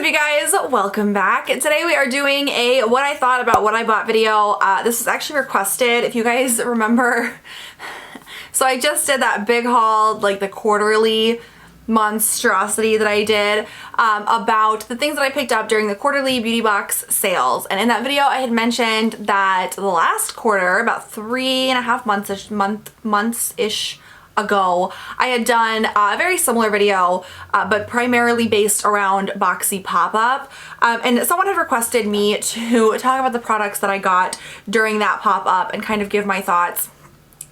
up, you guys? Welcome back. Today we are doing a what I thought about what I bought video. This was actually requested, if you guys remember. So I just did that big haul, like the quarterly monstrosity that I did about the things that I picked up during the quarterly beauty box sales. And in that video I had mentioned that the last quarter, about 3.5 months-ish ago, I had done a very similar video, but primarily based around Boxy pop-up. And someone had requested me to talk about the products that I got during that pop-up and kind of give my thoughts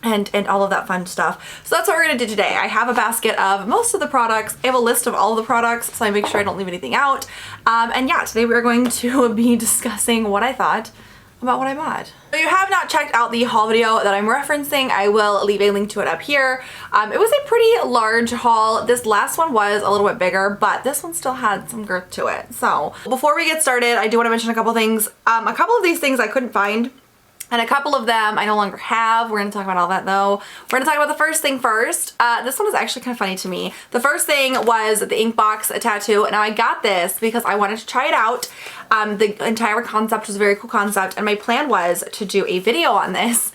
and all of that fun stuff. So that's what we're gonna do today. I have a basket of most of the products. I have a list of all of the products, so I make sure I don't leave anything out. And yeah, today we're going to be discussing what I thought about what I bought. If you have not checked out the haul video that I'm referencing, I will leave a link to it up here. It was a pretty large haul. This last one was a little bit bigger, but this one still had some girth to it. So before we get started, I do want to mention a couple things. A couple of these things I couldn't find, and a couple of them I no longer have. We're going to talk about all that though. We're going to talk about the first thing first. This one was actually kind of funny to me. The first thing was the Inkbox tattoo. Now I got this because I wanted to try it out. The entire concept was a very cool concept, and my plan was to do a video on this,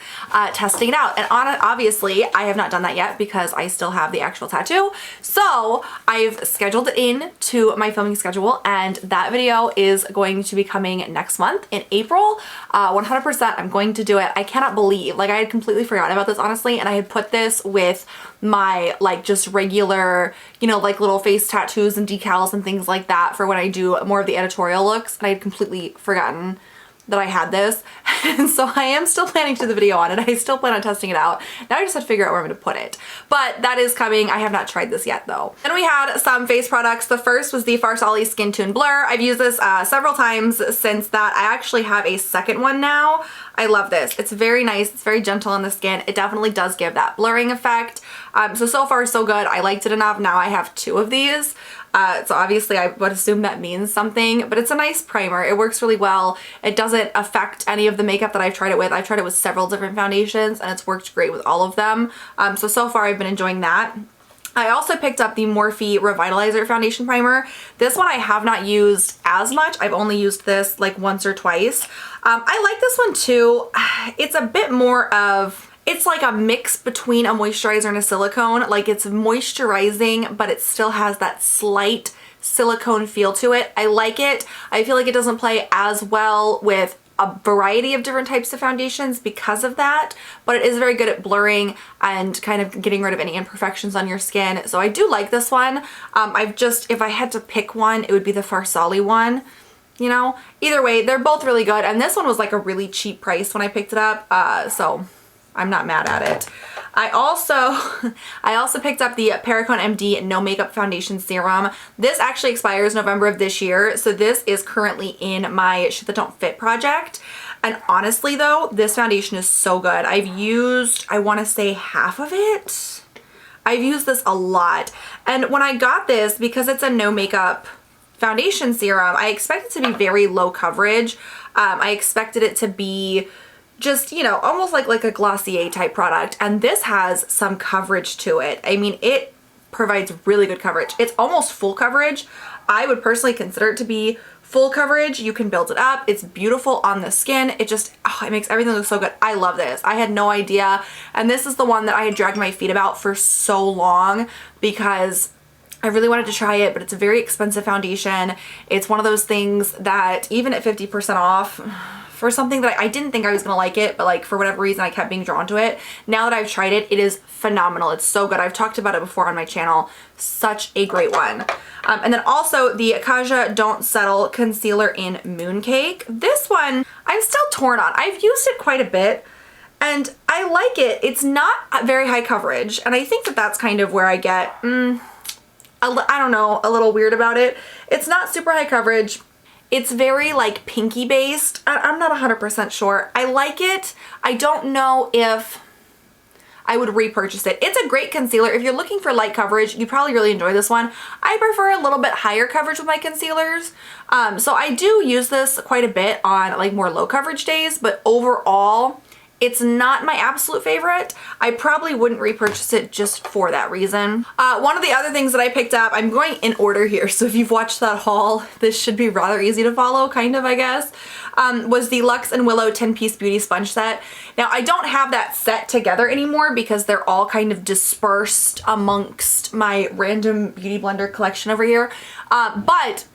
testing it out. And obviously I have not done that yet because I still have the actual tattoo. So I've scheduled it in to my filming schedule, and that video is going to be coming next month in April. 100% I'm going to do it. I cannot believe, like, I had completely forgotten about this, honestly, and I had put this with my like just regular, you know, like little face tattoos and decals and things like that for when I do more of the editorial looks, and I had completely forgotten that I had this. And so I am still planning to do the video on it. I still plan on testing it out. Now I just have to figure out where I'm going to put it. But that is coming. I have not tried this yet though. Then we had some face products. The first was the Farsali Skin Tune Blur. I've used this several times since that. I actually have a second one now. I love this. It's very nice. It's very gentle on the skin. It definitely does give that blurring effect. So far so good. I liked it enough. Now I have two of these. So obviously I would assume that means something, but it's a nice primer. It works really well. It doesn't affect any of the makeup that I've tried it with. I've tried it with several different foundations and it's worked great with all of them. So far I've been enjoying that. I also picked up the Morphe Revitalizer foundation primer. This one I have not used as much. I've only used this like once or twice. I like this one too. It's a bit more of, it's like a mix between a moisturizer and a silicone. Like, it's moisturizing, but it still has that slight silicone feel to it. I like it. I feel like it doesn't play as well with a variety of different types of foundations because of that, but it is very good at blurring and kind of getting rid of any imperfections on your skin. So I do like this one. If I had to pick one, it would be the Farsali one. You know, either way, they're both really good. And this one was like a really cheap price when I picked it up. So I'm not mad at it. I also picked up the Perricone MD No Makeup Foundation Serum. This actually expires November of this year, so this is currently in my Shit That Don't Fit project. And honestly though, this foundation is so good. I've used, I want to say, half of it. I've used this a lot. And when I got this, because it's a no makeup foundation serum, I expect it to be very low coverage. I expected it to be just, you know, almost like a Glossier type product, and this has some coverage to it. I mean, it provides really good coverage. It's almost full coverage. I would personally consider it to be full coverage. You can build it up. It's beautiful on the skin. It just, it makes everything look so good. I love this. I had no idea, and this is the one that I had dragged my feet about for so long because I really wanted to try it, but it's a very expensive foundation. It's one of those things that even at 50% off, for something that I didn't think I was gonna like it, but like for whatever reason I kept being drawn to it. Now that I've tried it, it is phenomenal. It's so good. I've talked about it before on my channel. Such a great one. And then also the Kaja Don't Settle Concealer in Mooncake. This one I'm still torn on. I've used it quite a bit and I like it. It's not very high coverage, and I think that that's kind of where I get, I don't know, a little weird about it. It's not super high coverage. It's very like pinky based. I'm not 100% sure. I like it. I don't know if I would repurchase it. It's a great concealer. If you're looking for light coverage, you probably really enjoy this one. I prefer a little bit higher coverage with my concealers. So I do use this quite a bit on like more low coverage days, but overall It's not my absolute favorite. I probably wouldn't repurchase it just for that reason. One of the other things that I picked up, I'm going in order here, so if you've watched that haul, this should be rather easy to follow, kind of, I guess, was the Luxe and Willow 10-piece beauty sponge set. Now, I don't have that set together anymore because they're all kind of dispersed amongst my random beauty blender collection over here, but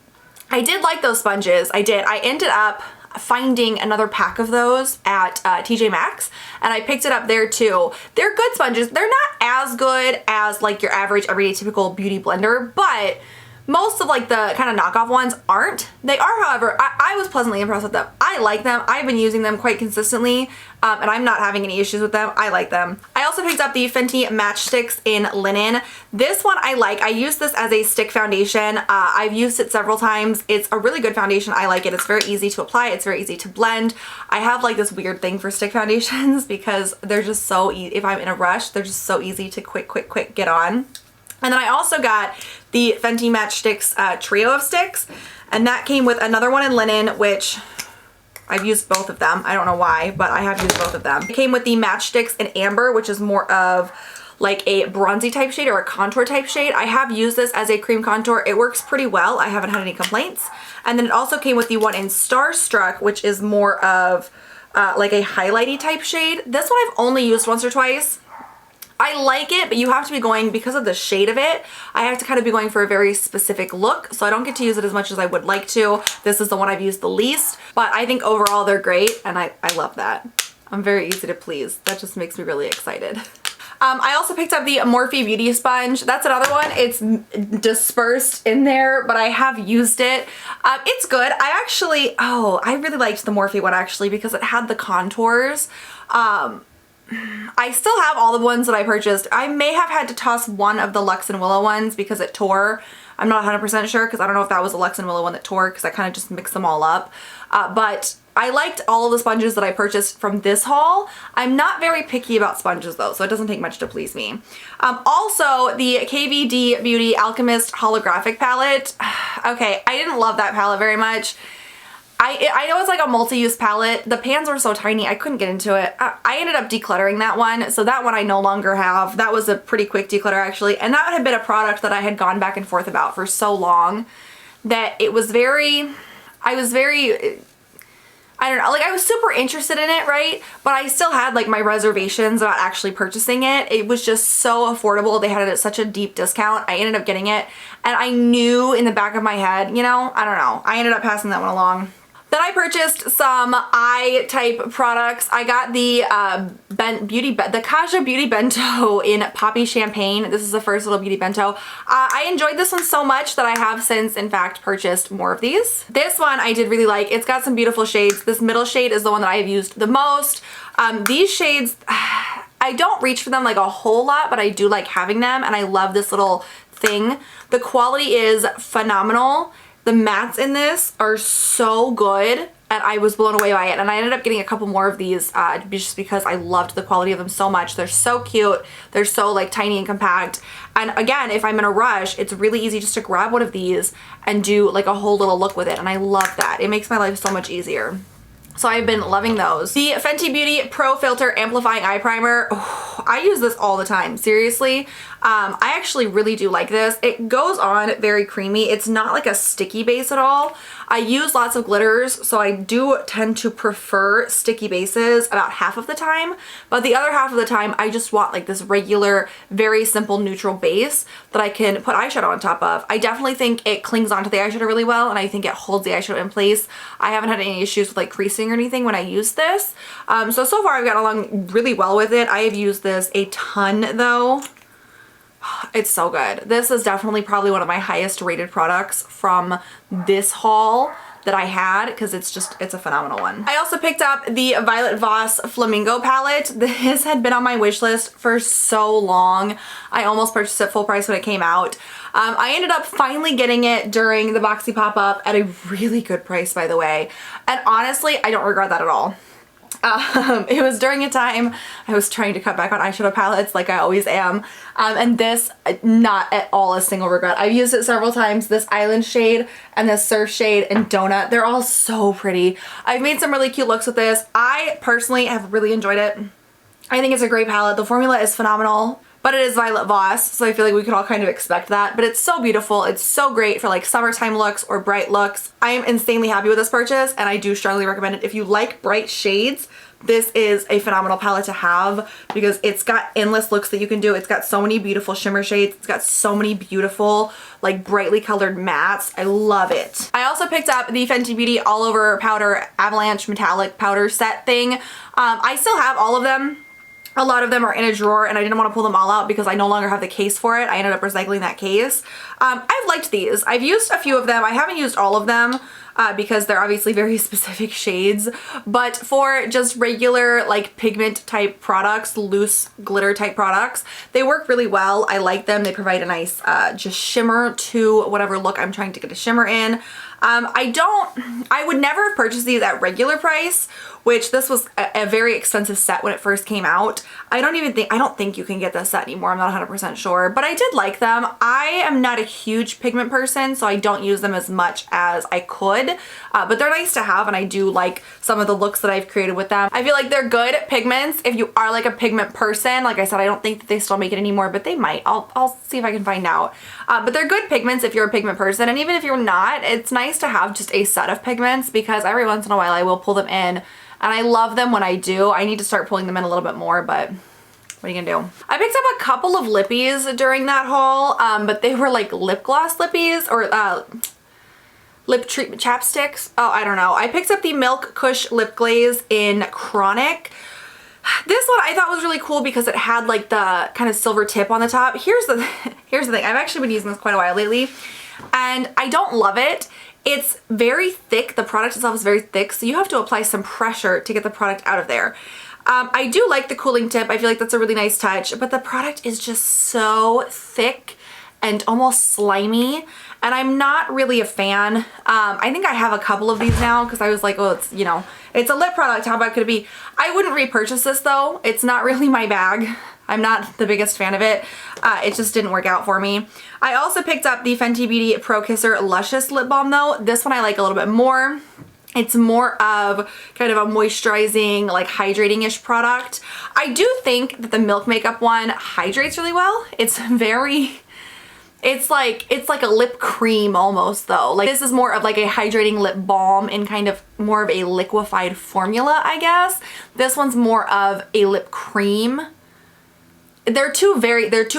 I did like those sponges. I did. I ended up finding another pack of those at TJ Maxx, and I picked it up there too. They're good sponges. They're not as good as like your average everyday typical beauty blender, but most of like the kind of knockoff ones aren't. They are, however, I was pleasantly impressed with them. I like them. I've been using them quite consistently, and I'm not having any issues with them. I like them. I also picked up the Fenty Matchsticks in linen. This one I like. I use this as a stick foundation. I've used it several times. It's a really good foundation. I like it. It's very easy to apply. It's very easy to blend. I have like this weird thing for stick foundations because they're just so easy. If I'm in a rush, they're just so easy to quick get on. And then I also got the Fenty Matchsticks trio of sticks, and that came with another one in linen, which I've used both of them. I don't know why, but I have used both of them. It came with the Matchsticks in amber, which is more of like a bronzy type shade or a contour type shade. I have used this as a cream contour. It works pretty well. I haven't had any complaints. And then it also came with the one in Starstruck, which is more of like a highlighty type shade. This one I've only used once or twice. I like it, but you have to be going, because of the shade of it, I have to kind of be going for a very specific look, so I don't get to use it as much as I would like to. This is the one I've used the least, but I think overall they're great, and I love that. I'm very easy to please. That just makes me really excited. I also picked up the Morphe Beauty Sponge. That's another one. It's dispersed in there, but I have used it. It's good. I really liked the Morphe one actually because it had the contours. I still have all the ones that I purchased. I may have had to toss one of the Luxe and Willow ones because it tore. I'm not 100% sure because I don't know if that was a Luxe and Willow one that tore because I kind of just mixed them all up. But I liked all of the sponges that I purchased from this haul. I'm not very picky about sponges though, so it doesn't take much to please me. Also, the KVD Beauty Alchemist Holographic palette. Okay, I didn't love that palette very much. I know it's like a multi-use palette. The pans were so tiny, I couldn't get into it. I ended up decluttering that one, so that one I no longer have. That was a pretty quick declutter actually, and that had been a product that I had gone back and forth about for so long that it was I don't know, like I was super interested in it, right? But I still had like my reservations about actually purchasing it. It was just so affordable. They had it at such a deep discount. I ended up getting it, and I knew in the back of my head, you know, I don't know. I ended up passing that one along. Then I purchased some eye type products. I got the Kaja Beauty Bento in Poppy Champagne. This is the first little beauty bento. I enjoyed this one so much that I have since, in fact, purchased more of these. This one I did really like. It's got some beautiful shades. This middle shade is the one that I have used the most. These shades, I don't reach for them like a whole lot, but I do like having them, and I love this little thing. The quality is phenomenal. The mattes in this are so good, and I was blown away by it. And I ended up getting a couple more of these just because I loved the quality of them so much. They're so cute. They're so like tiny and compact. And again, if I'm in a rush, it's really easy just to grab one of these and do like a whole little look with it. And I love that. It makes my life so much easier. So I've been loving those. The Fenty Beauty Pro Filt'r Amplifying Eye Primer. Oh, I use this all the time, seriously. I actually really do like this. It goes on very creamy. It's not like a sticky base at all. I use lots of glitters, so I do tend to prefer sticky bases about half of the time, but the other half of the time I just want like this regular, very simple neutral base that I can put eyeshadow on top of. I definitely think it clings onto the eyeshadow really well, and I think it holds the eyeshadow in place. I haven't had any issues with like creasing or anything when I use this. So far I've gotten along really well with it. I have used this a ton though. It's so good. This is definitely probably one of my highest rated products from this haul that I had because it's a phenomenal one. I also picked up the Violet Voss Flamingo palette. This had been on my wish list for so long. I almost purchased it full price when it came out. I ended up finally getting it during the Boxy pop-up at a really good price, by the way. And honestly, I don't regret that at all. It was during a time I was trying to cut back on eyeshadow palettes like I always am. And this, not at all a single regret. I've used it several times. This Island shade and this Surf shade and Donut, they're all so pretty. I've made some really cute looks with this. I personally have really enjoyed it. I think it's a great palette. The formula is phenomenal. But it is Violet Voss, so I feel like we could all kind of expect that. But it's so beautiful. It's so great for like summertime looks or bright looks. I am insanely happy with this purchase, and I do strongly recommend it. If you like bright shades, this is a phenomenal palette to have because it's got endless looks that you can do. It's got so many beautiful shimmer shades. It's got so many beautiful, like brightly colored mattes. I love it. I also picked up the Fenty Beauty All Over Powder Avalanche Metallic Powder Set thing. I still have all of them. A lot of them are in a drawer and I didn't want to pull them all out because I no longer have the case for it. I ended up recycling that case. I've liked these. I've used a few of them. I haven't used all of them because they're obviously very specific shades. But for just regular like pigment type products, loose glitter type products, they work really well. I like them. They provide a nice just shimmer to whatever look I'm trying to get a shimmer in. I would never purchase these at regular price, which this was a very expensive set when it first came out. I don't think you can get this set anymore. I'm not 100% sure, but I did like them. I am not a huge pigment person, so I don't use them as much as I could, but they're nice to have and I do like some of the looks that I've created with them. I feel like they're good pigments if you are like a pigment person. Like I said, I don't think that they still make it anymore, but they might. I'll see if I can find out. But they're good pigments if you're a pigment person, and even if you're not, it's nice to have just a set of pigments because every once in a while I will pull them in. And I love them when I do. I need to start pulling them in a little bit more, but what are you gonna do? I picked up a couple of lippies during that haul, but they were like lip gloss lippies or lip treatment chapsticks. Oh, I don't know. I picked up the Milk Kush Lip Glaze in Chronic. This one I thought was really cool because it had like the kind of silver tip on the top. Here's the thing. I've actually been using this quite a while lately, and I don't love it. It's very thick. The product itself is very thick, so you have to apply some pressure to get the product out of there. I do like the cooling tip. I feel like that's a really nice touch, but the product is just so thick and almost slimy, and I'm not really a fan. I think I have a couple of these now because I was like, oh, it's, you know, it's a lip product. How bad could it be? I wouldn't repurchase this though. It's not really my bag. I'm not the biggest fan of it. It just didn't work out for me. I also picked up the Fenty Beauty Pro Kisser Luscious Lip Balm though. This one I like a little bit more. It's more of kind of a moisturizing, like hydrating-ish product. I do think that the Milk Makeup one hydrates really well. It's like a lip cream almost though. Like this is more of like a hydrating lip balm in kind of more of a liquefied formula, I guess. This one's more of a lip cream. They're two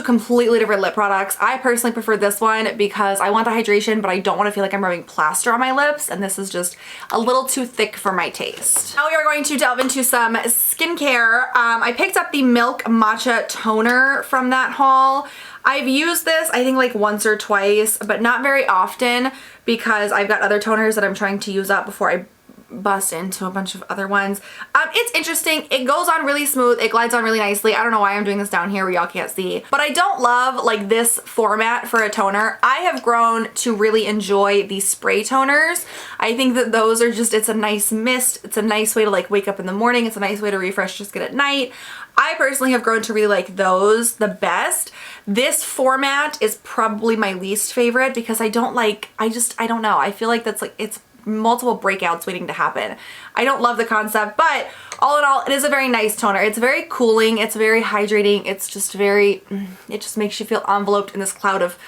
completely different lip products. I personally prefer this one because I want the hydration, but I don't want to feel like I'm rubbing plaster on my lips, and this is just a little too thick for my taste. Now we are going to delve into some skincare. I picked up the Milk Matcha Toner from that haul. I've used this, I think like once or twice, but not very often because I've got other toners that I'm trying to use up before I bust into a bunch of other ones. It's interesting. It goes on really smooth. It glides on really nicely. I don't know why I'm doing this down here where y'all can't see, but I don't love like this format for a toner. I have grown to really enjoy these spray toners. I think that those are just, it's a nice mist. It's a nice way to like wake up in the morning. It's a nice way to refresh your skin at night. I personally have grown to really like those the best. This format is probably my least favorite because I don't like, I don't know. I feel like that's like, it's multiple breakouts waiting to happen. I don't love the concept, but all in all, it is a very nice toner. It's very cooling. It's very hydrating. It's just very, it just makes you feel enveloped in this cloud of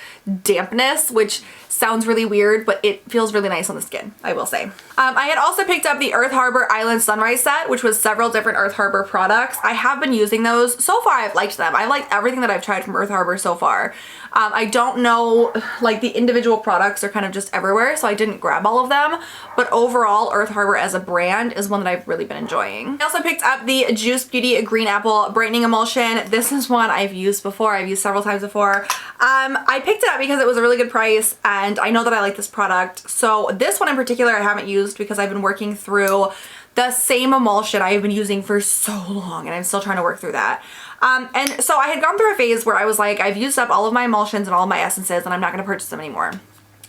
dampness, which sounds really weird, but it feels really nice on the skin, I will say. I had also picked up the Earth Harbor Island Sunrise set, which was several different Earth Harbor products. I have been using those. So far, I've liked them. I've liked everything that I've tried from Earth Harbor so far. I don't know, like the individual products are kind of just everywhere, so I didn't grab all of them, but overall, Earth Harbor as a brand is one that I've really been enjoying. I also picked up the Juice Beauty Green Apple Brightening Emulsion. This is one I've used before. I've used several times before. I picked it up because it was a really good price, and I know that I like this product. So this one in particular I haven't used because I've been working through the same emulsion I've been using for so long, and I'm still trying to work through that. And so I had gone through a phase where I was like, I've used up all of my emulsions and all of my essences, and I'm not going to purchase them anymore.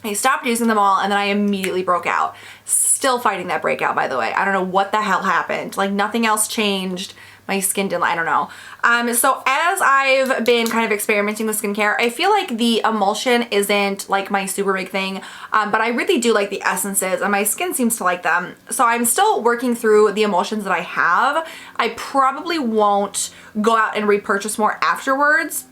I stopped using them all and then I immediately broke out. Still fighting that breakout, by the way. I don't know what the hell happened. Like nothing else changed. My skin didn't, I don't know. So as I've been kind of experimenting with skincare, I feel like the emulsion isn't like my super big thing, but I really do like the essences and my skin seems to like them. So I'm still working through the emulsions that I have. I probably won't go out and repurchase more afterwards.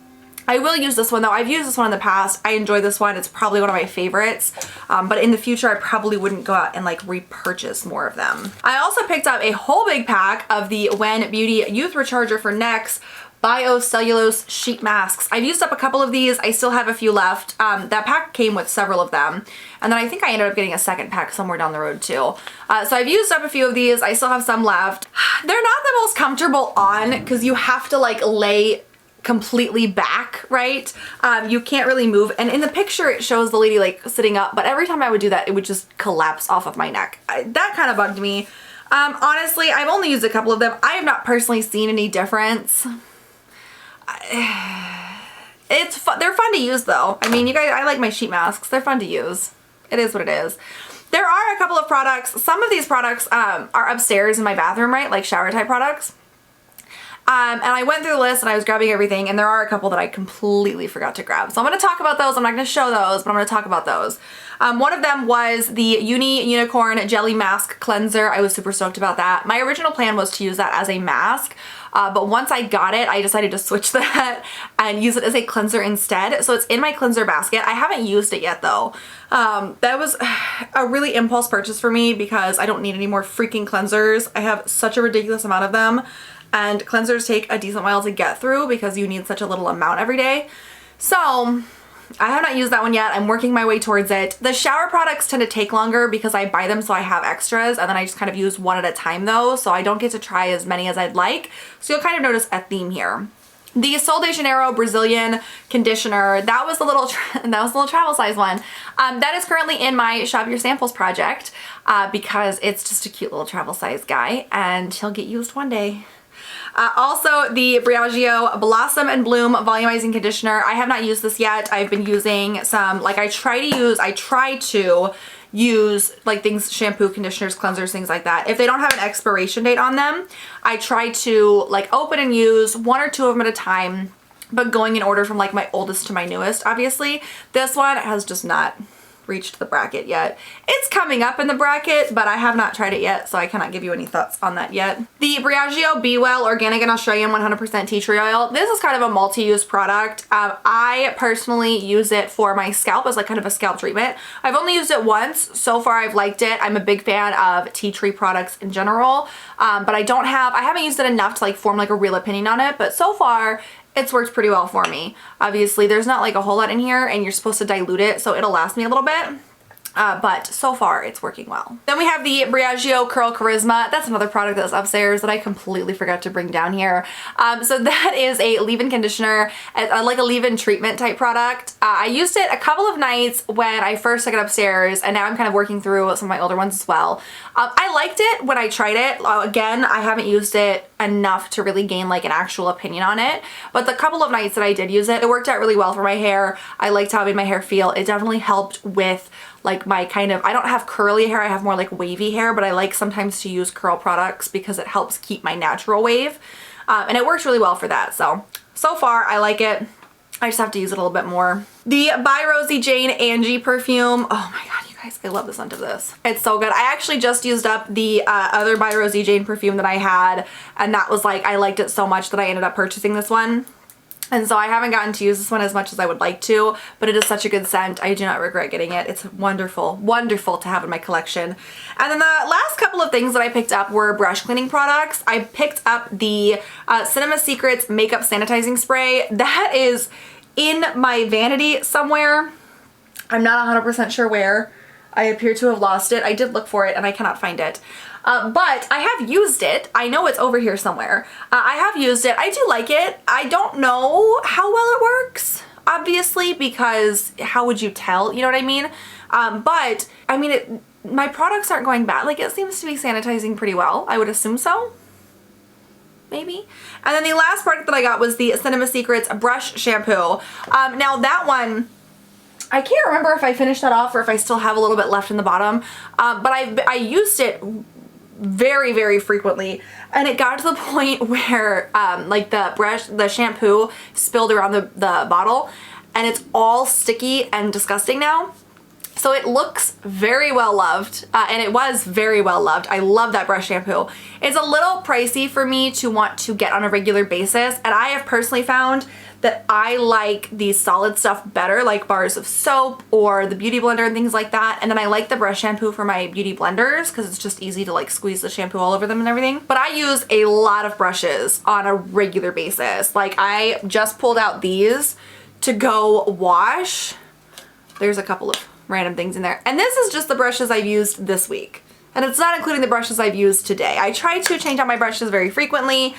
I will use this one though. I've used this one in the past. I enjoy this one. It's probably one of my favorites. But in the future, I probably wouldn't go out and like repurchase more of them. I also picked up a whole big pack of the When Beauty Youth Recharger for Necks Biocellulose Sheet Masks. I've used up a couple of these. I still have a few left. That pack came with several of them. And then I think I ended up getting a second pack somewhere down the road too. So I've used up a few of these. I still have some left. They're not the most comfortable on because you have to like lay completely back, right? You can't really move. And in the picture, it shows the lady like sitting up, but every time I would do that, it would just collapse off of my neck. That kind of bugged me. Honestly, I've only used a couple of them. I have not personally seen any difference. They're fun to use though. I mean, you guys, I like my sheet masks. They're fun to use. It is what it is. There are a couple of products. Some of these products are upstairs in my bathroom, right? Like shower type products. And I went through the list and I was grabbing everything, and there are a couple that I completely forgot to grab. So I'm going to talk about those. I'm not going to show those, but I'm going to talk about those. One of them was the Unicorn Jelly Mask Cleanser. I was super stoked about that. My original plan was to use that as a mask, but once I got it, I decided to switch that and use it as a cleanser instead. So it's in my cleanser basket. I haven't used it yet though. That was a really impulse purchase for me because I don't need any more freaking cleansers. I have such a ridiculous amount of them. And cleansers take a decent while to get through because you need such a little amount every day. So I have not used that one yet. I'm working my way towards it. The shower products tend to take longer because I buy them so I have extras, and then I just kind of use one at a time though, so I don't get to try as many as I'd like. So you'll kind of notice a theme here. The Sol de Janeiro Brazilian conditioner, that was the little travel size one. That is currently in my Shop Your Samples project because it's just a cute little travel size guy and he'll get used one day. Also, the Briogeo Blossom and Bloom Volumizing Conditioner. I have not used this yet. I've been using some, like I try to use like things, shampoo, conditioners, cleansers, things like that. If they don't have an expiration date on them, I try to like open and use one or two of them at a time, but going in order from like my oldest to my newest, obviously. This one has just not reached the bracket yet. It's coming up in the bracket, but I have not tried it yet, so I cannot give you any thoughts on that yet. The Briogeo Be Well Organic and Australian 100% Tea Tree Oil. This is kind of a multi-use product. I personally use it for my scalp as like kind of a scalp treatment. I've only used it once. So far I've liked it. I'm a big fan of tea tree products in general, but I haven't used it enough to like form like a real opinion on it, but so far it's worked pretty well for me. Obviously, there's not like a whole lot in here and you're supposed to dilute it, so it'll last me a little bit. But so far it's working well. Then we have the Briogeo Curl Charisma. That's another product that's upstairs that I completely forgot to bring down here. So that is a leave-in conditioner, like a leave-in treatment type product. I used it a couple of nights when I first took it upstairs, and now I'm kind of working through some of my older ones as well. I liked it when I tried it. Again, I haven't used it enough to really gain like an actual opinion on it, but the couple of nights that I did use it, it worked out really well for my hair. I liked how it made my hair feel. It definitely helped with like my kind of, I don't have curly hair, I have more like wavy hair, but I like sometimes to use curl products because it helps keep my natural wave. And it works really well for that. So far I like it. I just have to use it a little bit more. The By Rosie Jane Angie perfume. Oh my God, you guys, I love the scent of this. It's so good. I actually just used up the other By Rosie Jane perfume that I had, and that was like, I liked it so much that I ended up purchasing this one. And so I haven't gotten to use this one as much as I would like to, but it is such a good scent. I do not regret getting it. It's wonderful, wonderful to have in my collection. And then the last couple of things that I picked up were brush cleaning products. I picked up the Cinema Secrets Makeup Sanitizing Spray. That is in my vanity somewhere. I'm not 100% sure where. I appear to have lost it. I did look for it and I cannot find it. But I have used it. I know it's over here somewhere. I have used it. I do like it. I don't know how well it works, obviously, because how would you tell? You know what I mean? But I mean, my products aren't going bad. Like, it seems to be sanitizing pretty well. I would assume so. Maybe. And then the last product that I got was the Cinema Secrets Brush Shampoo. Now that one, I can't remember if I finished that off or if I still have a little bit left in the bottom, but I used it very, very frequently, and it got to the point where like the shampoo spilled around the bottle, and it's all sticky and disgusting now. So it looks very well loved, and it was very well loved. I love that brush shampoo. It's a little pricey for me to want to get on a regular basis, and I have personally found that I like these solid stuff better, like bars of soap or the beauty blender and things like that. And then I like the brush shampoo for my beauty blenders because it's just easy to like squeeze the shampoo all over them and everything. But I use a lot of brushes on a regular basis. Like I just pulled out these to go wash. There's a couple of random things in there. And this is just the brushes I've used this week. And it's not including the brushes I've used today. I try to change out my brushes very frequently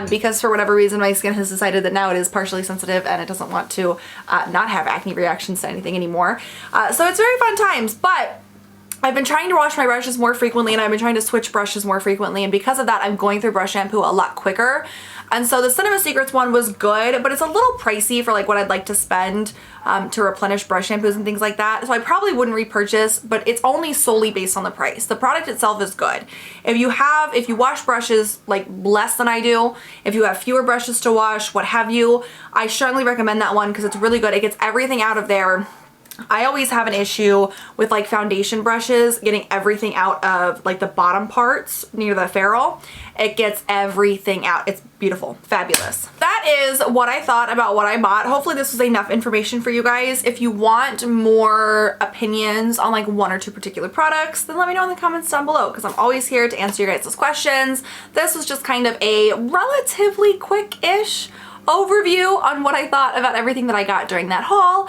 because for whatever reason my skin has decided that now it is partially sensitive and it doesn't want to not have acne reactions to anything anymore. So it's very fun times, but I've been trying to wash my brushes more frequently, and I've been trying to switch brushes more frequently, and because of that I'm going through brush shampoo a lot quicker. And so the Cinema Secrets one was good, but it's a little pricey for like what I'd like to spend to replenish brush shampoos and things like that. So I probably wouldn't repurchase, but it's only solely based on the price. The product itself is good. If you wash brushes like less than I do, if you have fewer brushes to wash, what have you, I strongly recommend that one because it's really good. It gets everything out of there. I always have an issue with like foundation brushes getting everything out of like the bottom parts near the ferrule. It gets everything out. It's beautiful, fabulous. That is what I thought about what I bought. Hopefully this was enough information for you guys. If you want more opinions on like one or two particular products, then let me know in the comments down below because I'm always here to answer your guys' questions. This was just kind of a relatively quick-ish overview on what I thought about everything that I got during that haul.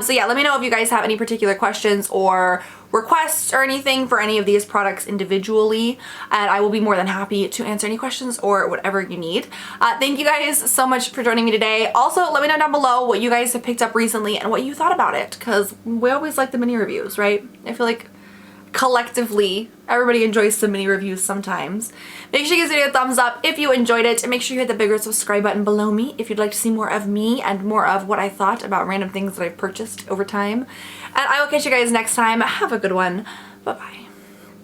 So yeah, let me know if you guys have any particular questions or requests or anything for any of these products individually, and I will be more than happy to answer any questions or whatever you need. Thank you guys so much for joining me today. Also, let me know down below what you guys have picked up recently and what you thought about it, because we always like the mini reviews, right? I feel like collectively everybody enjoys some mini reviews sometimes. Make sure you give this video a thumbs up if you enjoyed it, and make sure you hit the bigger subscribe button below me if you'd like to see more of me and more of what I thought about random things that I've purchased over time. And I will catch you guys next time. Have a good one. Bye bye.